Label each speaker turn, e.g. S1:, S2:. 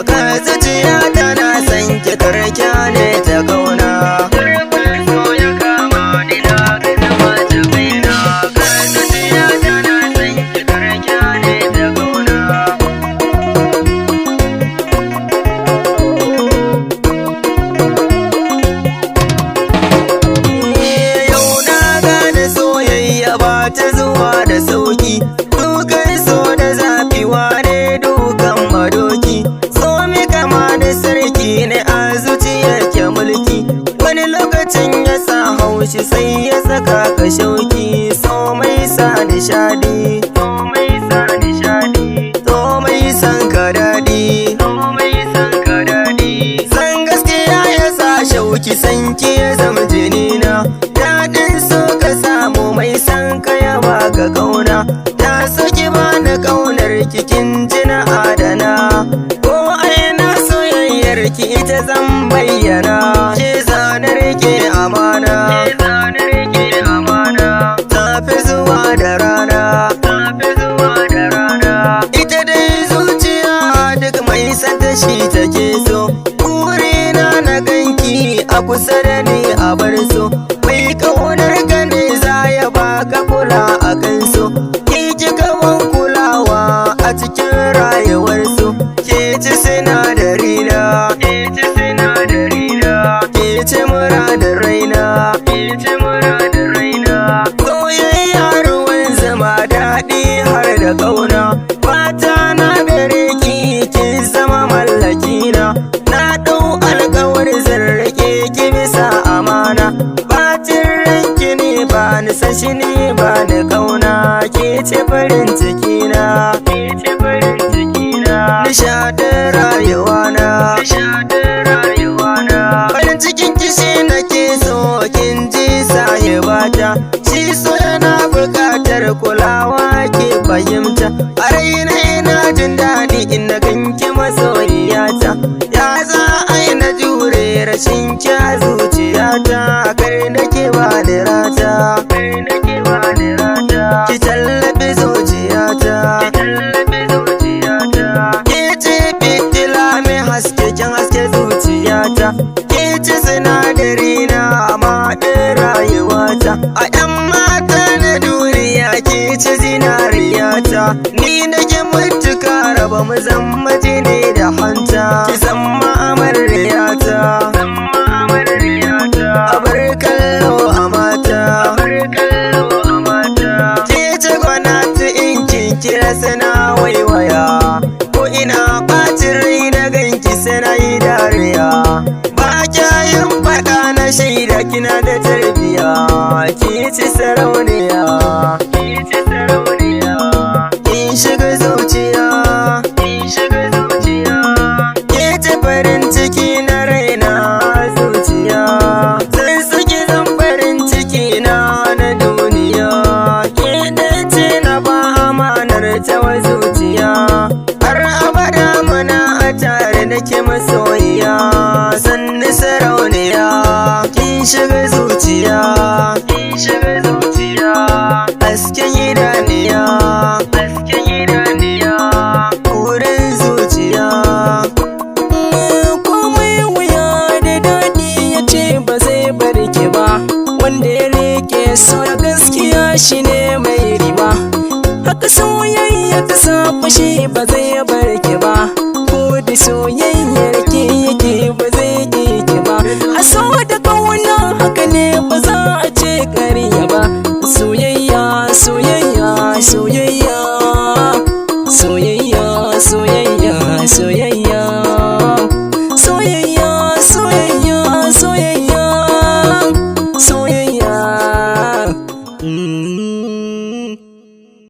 S1: ka zuciya tana san ki karkya ne ta kauna. So ya kama ni na gaza mace kaina, ka zuciya tana san ki karkya ne ta kauna. Yau na gane soyayya ba ta zuwa da sauki, dukan so da zafi wane dukan madoki. So mi kama da sarki ne a zuciyar ke mulki, wani lokacin ya sa haushi sai ya saka ka shauki. So mai sa nishadi, so mai sa nishadi, so mai san ka daɗi, so mai san ka daɗi. San gaskiya ya sa shauki, san ki ya zama jinina. Daɗin so ka samu mai san ka ya baka kauna. Ta soki bani kaunar kikin jina adana, ko aina soyayyar ki ita zan bayyana. Ke zanar ke amana, ke zanar ke amana. Tafi zuwa da rana, tafi zuwa da rana. Ita dai zuciya duk mai santa shi take so. Burina na ganki a kusa da ni a bar so, mai kaunar ka ne za ya baka kula a kan so. Ki kika ban kulawa a cikin rayuwar so, ke ci sinadari na, ke ci sinadari na, ke ci muradin raina, ke ci muradin raina. Soyayya ruwan zama daɗi har da ƙauna, fata na gare ki kin zama mallakina. Na ɗau alƙawar zan rike ki bisa amana, bacin ranki ne ba ni sashi ne ba ni ƙauna. Ke ce farin cikina, ke ce farin cikina, nishaɗin rayuwana, nishaɗin rayuwana. Farin cikin kishi nake so kin ji sahibata, shi so yana buƙatar kulawa ke fahimta. A raina ina jin daɗi in na ganki masoyiyata, ya za a yi na jure rashin kya zuciyata. Kar nake ba da rata, kar nake ba da rata, ki tallafi zuciyata, ki tallafi zuciyata. Ke ce fitila mai haske kin haske zuciyata, ke ce sinadari na maɗin rayuwata. A 'yan mata na duniya ke ce zinariyata, ni nake matuka raba mu zama jini da hanta. Ki zama amaryata, zama amaryata, abar kallo a mata, abar kallo a mata. Ke ce gwanati in kin kira sana waiwaya, ko ina ɓacin rai na ganki sana yi dariya. Ba kya yin faɗa na shaida kina da tarbiya, ki ci sarauniya, ki ci sarauniya. Kin shiga zuciya, kin shiga zuciya, ke ce farin ciki na raina zuciya. Zan saki zan farin ciki na duniya, ke dace na ba amanar ta wa zuciya. Har abada muna a tare nake masoyiya, sanni sarauniya. Kin shiga zuciya, kin shiga zuciya, hasken idaniya, hasken idaniya, wurin zuciya.
S2: Komai wuya da daɗi ya ce ba zai bar ki ba, wanda ya rike so da gaskiya shi ne mai riba. Haka soyayya ta sa fushi ba zai bar ki